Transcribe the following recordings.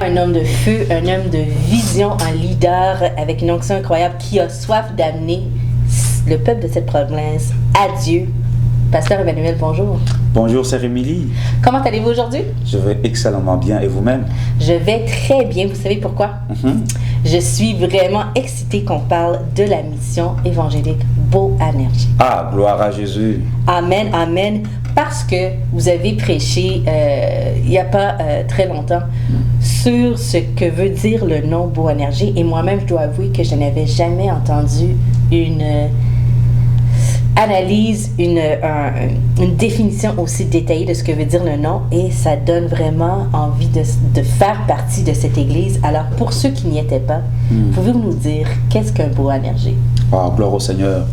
Un homme de feu, un homme de vision, un leader avec une onction incroyable qui a soif d'amener le peuple de cette province à Dieu. Pasteur Emmanuel, bonjour. Bonjour, c'est Émilie. Comment allez-vous aujourd'hui? Je vais excellemment bien. Et vous-même? Je vais très bien. Vous savez pourquoi? Je suis vraiment excitée qu'on parle de la mission évangélique Boanerges. Ah, gloire à Jésus. Amen, amen. Parce que vous avez prêché il n'y a pas très longtemps sur ce que veut dire le nom Boanerges. Et moi-même, je dois avouer que je n'avais jamais entendu une analyse, une définition aussi détaillée de ce que veut dire le nom. Et ça donne vraiment envie de faire partie de cette église. Alors, pour ceux qui n'y étaient pas, pouvez-vous nous dire qu'est-ce qu'un Boanerges? Ah, gloire au Seigneur.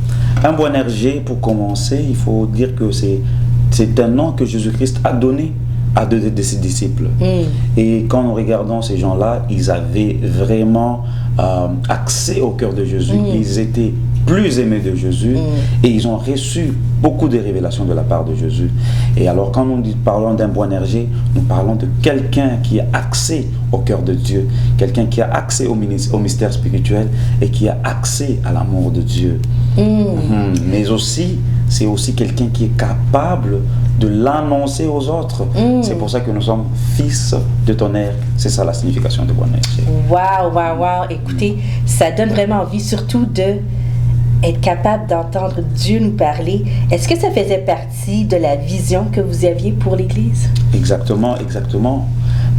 Un Boanerges, pour commencer, il faut dire que c'est un nom que Jésus-Christ a donné à deux de ses disciples. Et quand nous regardons ces gens-là, ils avaient vraiment accès au cœur de Jésus. Ils étaient plus aimés de Jésus et ils ont reçu beaucoup de révélations de la part de Jésus. Et alors quand nous parlons d'un Boanerges, nous parlons de quelqu'un qui a accès au cœur de Dieu, quelqu'un qui a accès au mystère spirituel et qui a accès à l'amour de Dieu. Mais aussi, c'est aussi quelqu'un qui est capable de l'annoncer aux autres. C'est pour ça que nous sommes fils de tonnerre. C'est ça la signification de Boanerges. Waouh, waouh, waouh. Écoutez, ça donne vraiment envie, surtout de être capable d'entendre Dieu nous parler. Est-ce que ça faisait partie de la vision que vous aviez pour l'Église? Exactement, exactement.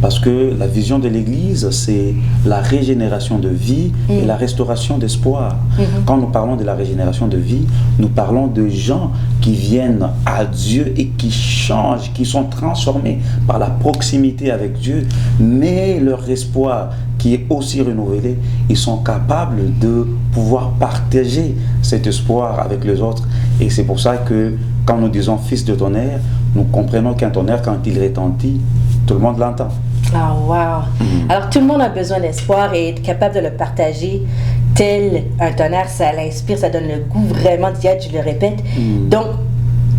Parce que la vision de l'Église, c'est la régénération de vie et la restauration d'espoir. Quand nous parlons de la régénération de vie, nous parlons de gens qui viennent à Dieu et qui changent, qui sont transformés par la proximité avec Dieu, mais leur espoir qui est aussi renouvelé, ils sont capables de pouvoir partager cet espoir avec les autres. Et c'est pour ça que quand nous disons fils de tonnerre, nous comprenons qu'un tonnerre, quand il retentit, tout le monde l'entend. Ah, wow! Alors, tout le monde a besoin d'espoir et être capable de le partager tel un tonnerre, ça l'inspire, ça donne le goût vraiment d'y être, je le répète. Donc,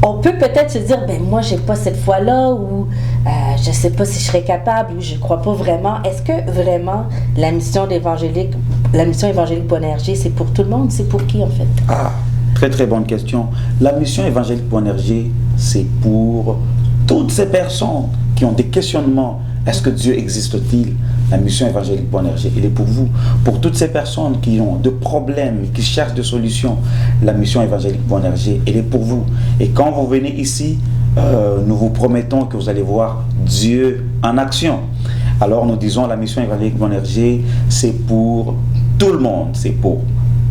on peut peut-être se dire, ben moi, j'ai pas cette foi-là, ou je sais pas si je serais capable, ou je crois pas vraiment. Est-ce que vraiment la mission évangélique Boanerges, c'est pour tout le monde? C'est pour qui, en fait? Ah, très très bonne question. La mission évangélique Boanerges, c'est pour toutes ces personnes qui ont des questionnements. Est-ce que Dieu existe-t-il? La mission évangélique Boanerges, elle est pour vous. Pour toutes ces personnes qui ont des problèmes, qui cherchent des solutions, la mission évangélique Boanerges, elle est pour vous. Et quand vous venez ici, nous vous promettons que vous allez voir Dieu en action. Alors nous disons, la mission évangélique Boanerges, c'est pour tout le monde. C'est pour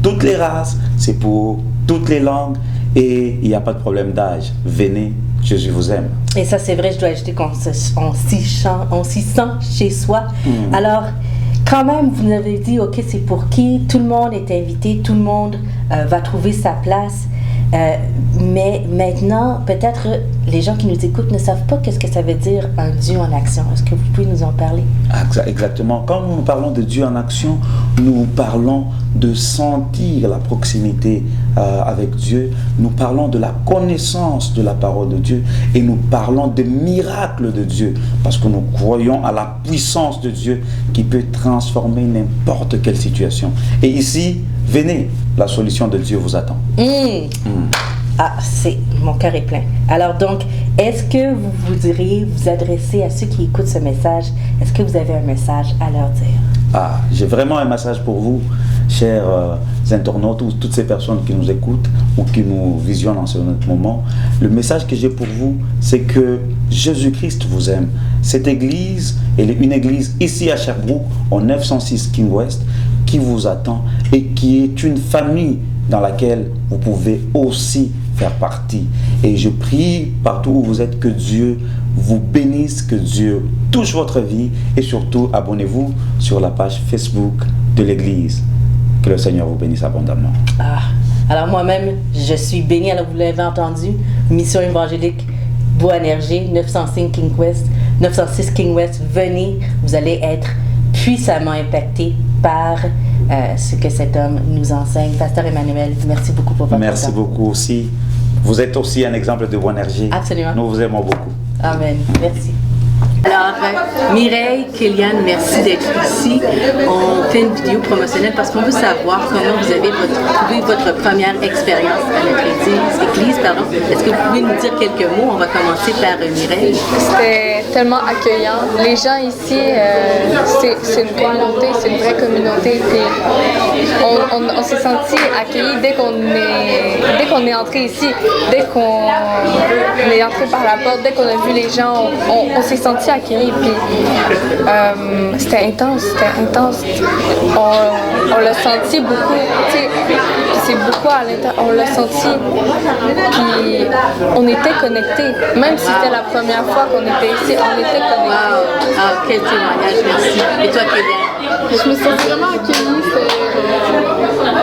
toutes les races, c'est pour toutes les langues. Et il n'y a pas de problème d'âge. Venez, Jésus vous aime. Et ça, c'est vrai, je dois ajouter qu'on s'y sent chez soi. Alors, quand même, vous nous avez dit, OK, c'est pour qui? Tout le monde est invité, tout le monde va trouver sa place. Mais maintenant, peut-être les gens qui nous écoutent ne savent pas qu'est-ce que ça veut dire un Dieu en action. Est-ce que vous pouvez nous en parler? Exactement. Quand nous parlons de Dieu en action, nous parlons de sentir la proximité avec Dieu. Nous parlons de la connaissance de la parole de Dieu et nous parlons des miracles de Dieu parce que nous croyons à la puissance de Dieu qui peut transformer n'importe quelle situation. Et ici, venez, la solution de Dieu vous attend. Ah, mon cœur est plein. Alors donc, est-ce que vous voudriez vous adresser à ceux qui écoutent ce message? Est-ce que vous avez un message à leur dire? Ah, j'ai vraiment un message pour vous, chers internautes ou toutes ces personnes qui nous écoutent ou qui nous visionnent en ce moment. Le message que j'ai pour vous, c'est que Jésus-Christ vous aime. Cette église, elle est une église ici à Sherbrooke, au 906 King West, qui vous attend et qui est une famille dans laquelle vous pouvez aussi faire partie. Et je prie partout où vous êtes que Dieu vous bénisse, que Dieu touche votre vie et surtout abonnez-vous sur la page Facebook de l'église. Que le Seigneur vous bénisse abondamment. Ah, alors moi-même, je suis bénie, alors vous l'avez entendu, mission évangélique Boanerges, 906 King West, venez, vous allez être puissamment impactés par ce que cet homme nous enseigne. Pasteur Emmanuel, merci beaucoup pour votre temps. Merci beaucoup aussi. Vous êtes aussi un exemple de Boanerges. Absolument. Nous vous aimons beaucoup. Amen. Merci. Alors, Mireille, Kéliane, merci d'être ici. On fait une vidéo promotionnelle parce qu'on veut savoir comment vous avez trouvé votre première expérience à notre église. Est-ce que vous pouvez nous dire quelques mots? On va commencer par Mireille. C'était tellement accueillant. Les gens ici, c'est une communauté, c'est une vraie communauté. Puis on s'est senti accueillis dès qu'on est entré ici, dès qu'on est entré par la porte, dès qu'on a vu les gens, on s'est senti accueillis. Puis c'était intense. On l'a senti beaucoup. C'est beaucoup à l'intérieur. On l'a senti. Puis on était connectés. Même si c'était la première fois qu'on était ici, on était connectés. Wow. Ah, quel témoignage, merci. Et toi, Kéliane? Je me sens vraiment accueillie, c'était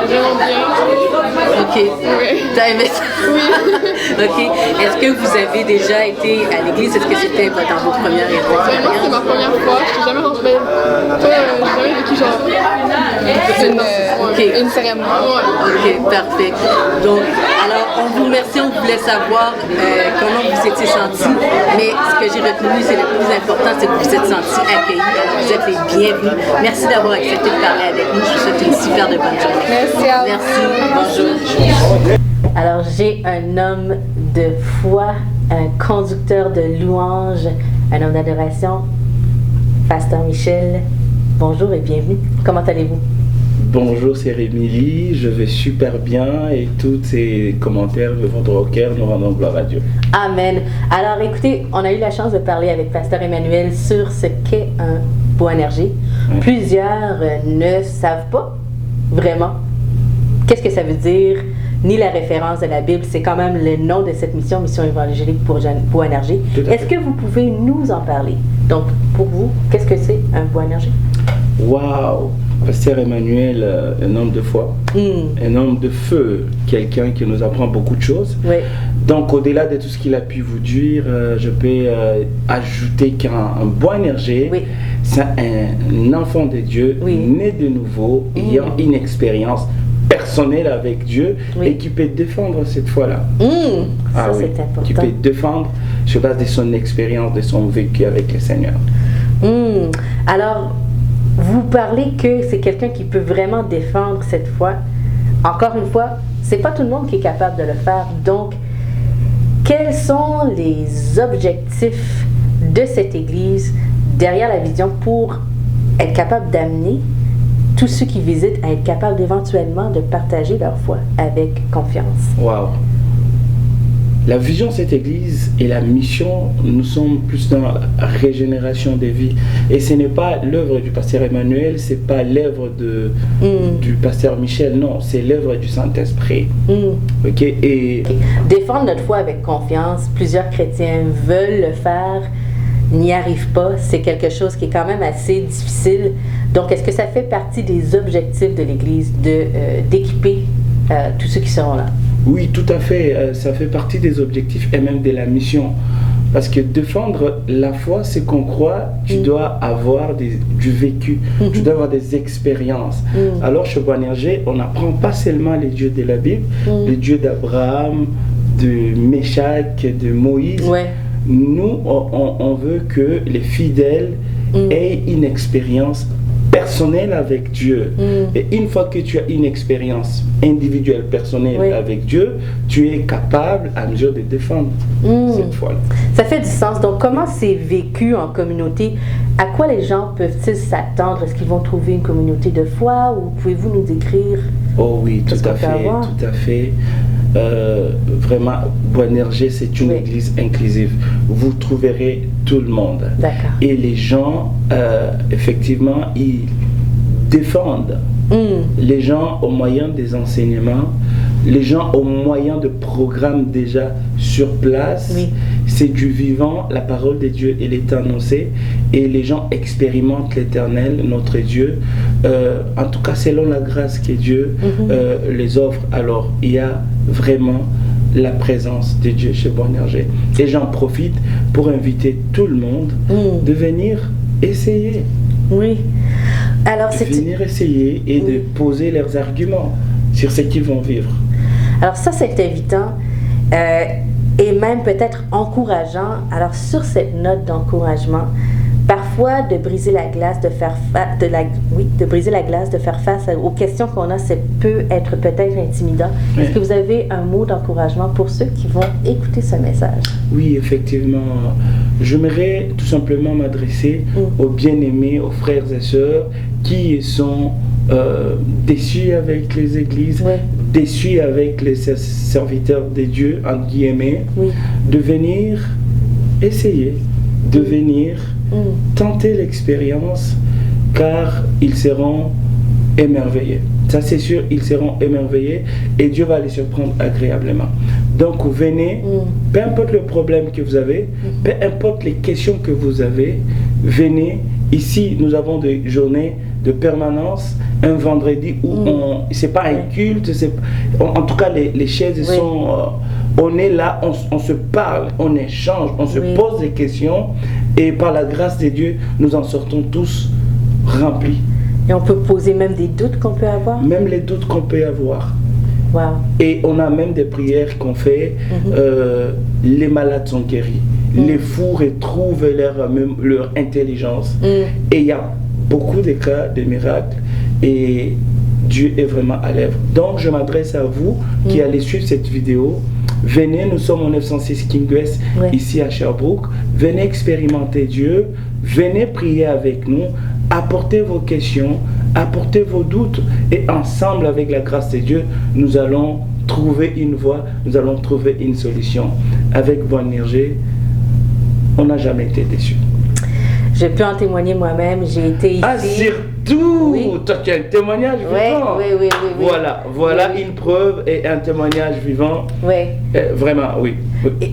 vraiment bien. Ok. Oui. T'as aimé ça? Oui. Ok. Est-ce que vous avez déjà été à l'église? Est-ce que c'était dans vos premières Moi, c'était ma première fois. Je n'ai jamais rentré. J'ai jamais vécu genre Une cérémonie. Ok, parfait. Donc, alors, on vous remercie, on voulait savoir comment vous étiez sentis, mais ce que j'ai retenu, c'est le plus important, c'est que vous vous êtes sentis accueillis, alors vous êtes les bienvenus. Merci d'avoir accepté de parler avec nous. Je vous souhaite une super de bonne journée. Merci à vous. Merci, bonjour. Alors, j'ai un homme de foi, un conducteur de louanges, un homme d'adoration, Pasteur Michel. Bonjour et bienvenue. Comment allez-vous? Bonjour, c'est Rémi, je vais super bien et tous ces commentaires de votre cœur nous rendons gloire à Dieu. Amen. Alors écoutez, on a eu la chance de parler avec Pasteur Emmanuel sur ce qu'est un Boanerges. Plusieurs ne savent pas vraiment qu'est-ce que ça veut dire, ni la référence de la Bible. C'est quand même le nom de cette mission évangélique pour Boanerges. Est-ce que vous pouvez nous en parler? Donc, pour vous, qu'est-ce que c'est un Boanerges? Waouh! Pasteur Emmanuel, un homme de foi, un homme de feu, quelqu'un qui nous apprend beaucoup de choses. Oui. Donc, au-delà de tout ce qu'il a pu vous dire, je peux ajouter qu'un Boanerges, Oui. c'est un enfant de Dieu, Oui. né de nouveau, ayant une expérience personnelle avec Dieu, Oui. et qui peut défendre cette foi-là. Ça, c'est important. Qui peut défendre sur base de son expérience, de son vécu avec le Seigneur. Alors, vous parlez que c'est quelqu'un qui peut vraiment défendre cette foi. Encore une fois, c'est pas tout le monde qui est capable de le faire. Donc, quels sont les objectifs de cette Église derrière la vision pour être capable d'amener tous ceux qui visitent à être capables éventuellement de partager leur foi avec confiance? Waouh! La vision de cette église et la mission, nous sommes plus dans la régénération des vies. Et ce n'est pas l'œuvre du pasteur Emmanuel, ce n'est pas l'œuvre du pasteur Michel, non, c'est l'œuvre du Saint-Esprit. Ok? Et défendre notre foi avec confiance, plusieurs chrétiens veulent le faire, n'y arrivent pas. C'est quelque chose qui est quand même assez difficile. Donc, est-ce que ça fait partie des objectifs de l'Église d'équiper tous ceux qui seront là? Oui, tout à fait. Ça fait partie des objectifs et même de la mission. Parce que défendre la foi, c'est qu'on croit, tu dois avoir du vécu, tu dois avoir des expériences. Alors, chez Boanerges, on n'apprend pas seulement les dieux de la Bible, les dieux d'Abraham, de Méshach, de Moïse. Ouais. Nous, on veut que les fidèles aient une expérience personnelle avec Dieu. Et une fois que tu as une expérience individuelle, personnelle avec Dieu, tu es capable à mesure de défendre cette foi-là. Ça fait du sens. Donc, comment c'est vécu en communauté? À quoi les gens peuvent-ils s'attendre? Est-ce qu'ils vont trouver une communauté de foi ou pouvez-vous nous décrire? Oh oui, tout à fait. Vraiment, Boanerges, c'est une église inclusive. Vous trouverez tout le monde. D'accord. Et les gens, effectivement, ils défendent les gens au moyen des enseignements, les gens au moyen de programmes déjà sur place. Oui. C'est du vivant, la parole de Dieu, elle est annoncée et les gens expérimentent l'Éternel, notre Dieu, en tout cas selon la grâce que Dieu les offre. Alors il y a vraiment la présence de Dieu chez Boanerges. Et j'en profite pour inviter tout le monde de venir essayer. Oui. Alors, de venir essayer et de poser leurs arguments sur ce qu'ils vont vivre. Alors ça, c'est invitant et même peut-être encourageant. Alors sur cette note d'encouragement, parfois de briser la glace, de briser la glace, de faire face aux questions qu'on a, ça peut être peut-être intimidant. Oui. Est-ce que vous avez un mot d'encouragement pour ceux qui vont écouter ce message? Oui, effectivement. J'aimerais tout simplement m'adresser aux bien-aimés, aux frères et sœurs qui sont déçus avec les églises, déçus avec les serviteurs de Dieu, entre guillemets, de venir essayer, de venir tenter l'expérience, car ils seront émerveillés. Ça c'est sûr, ils seront émerveillés et Dieu va les surprendre agréablement. Donc venez, peu importe le problème que vous avez, peu importe les questions que vous avez, venez. Ici, nous avons des journées de permanence, un vendredi où c'est pas un culte, en tout cas les chaises sont... on est là, on se parle, on échange, on se pose des questions et par la grâce de Dieu, nous en sortons tous remplis. Et on peut poser même des doutes qu'on peut avoir? Même les doutes qu'on peut avoir. Wow. Et on a même des prières qu'on fait, les malades sont guéris, les fous retrouvent leur intelligence. Et il y a beaucoup de cas de miracles et Dieu est vraiment à l'œuvre. Donc je m'adresse à vous qui allez suivre cette vidéo. Venez, nous sommes au 906 King West, ici à Sherbrooke. Venez expérimenter Dieu, venez prier avec nous, apportez vos questions, apportez vos doutes et ensemble avec la grâce de Dieu, nous allons trouver une voie, nous allons trouver une solution. Avec Boanerges, on n'a jamais été déçus. Je peux en témoigner moi-même, j'ai été ici. Ah, surtout! Toi, tu as un témoignage vivant. Oui. Voilà une preuve et un témoignage vivant. Vraiment, oui.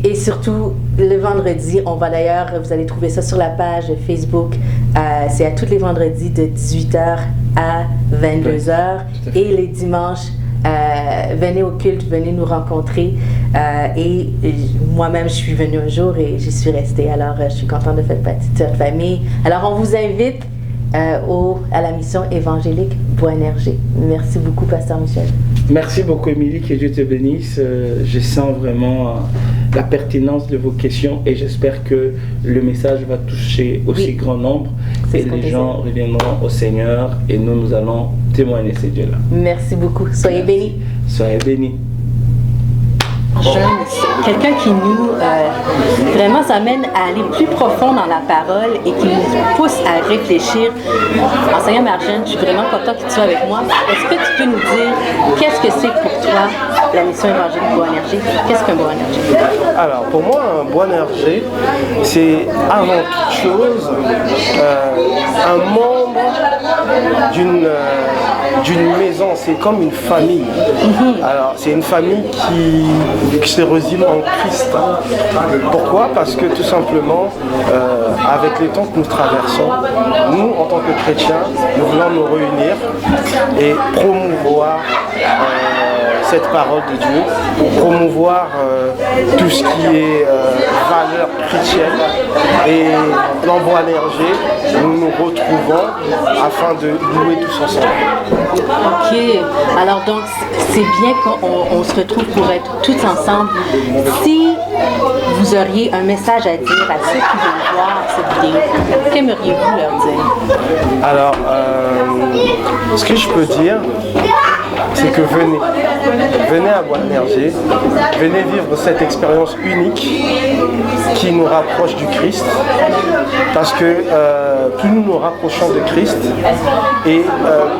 Et surtout, le vendredi, on va d'ailleurs, vous allez trouver ça sur la page Facebook. C'est à tous les vendredis de 18h à 22h. Et les dimanches, venez au culte, venez nous rencontrer. Et moi-même, je suis venue un jour et j'y suis restée. Alors, je suis contente de faire partie de cette famille. Alors, on vous invite à la mission évangélique Boanerges. Merci beaucoup, Pasteur Michel. Merci beaucoup, Émilie, que Dieu te bénisse. Je sens vraiment la pertinence de vos questions et j'espère que le message va toucher aussi grand nombre et les gens reviendront au Seigneur et nous allons témoigner ces dieux-là. Merci beaucoup. Soyez bénis. Soyez bénis. Quelqu'un qui nous vraiment s'amène à aller plus profond dans la parole et qui nous pousse à réfléchir. Enseignant Marjane, je suis vraiment content que tu sois avec moi. Est-ce que tu peux nous dire qu'est-ce que c'est pour toi la mission évangélique Boanerges? Qu'est-ce qu'un Boanerges? Alors pour moi, un Boanerges, c'est avant toute chose un membre d'une maison, c'est comme une famille. Alors c'est une famille qui se résume en Christ. Pourquoi? Parce que tout simplement, avec les temps que nous traversons, nous en tant que chrétiens, nous voulons nous réunir et promouvoir cette parole de Dieu, promouvoir tout ce qui est valeur chrétienne. Et dans Boanerges, nous nous retrouvons afin de louer tous ensemble. Ok, alors donc c'est bien qu'on se retrouve pour être tous ensemble. Si vous auriez un message à dire à ceux qui vont voir cette vidéo, qu'aimeriez-vous leur dire? Alors, ce que je peux dire, c'est que venez à Boanerges, venez vivre cette expérience unique qui nous rapproche du Christ, parce que plus nous nous rapprochons de Christ et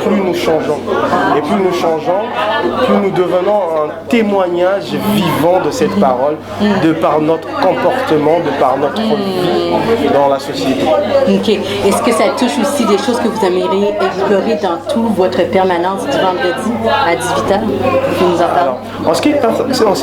plus nous changeons. Et plus nous changeons, plus nous devenons un témoignage vivant de cette parole, de par notre comportement, de par notre vie dans la société. Ok. Est-ce que ça touche aussi des choses que vous aimeriez explorer dans toute votre permanence du vendredi à 18h? Vous nous en parlez? Alors, en ce qui concerne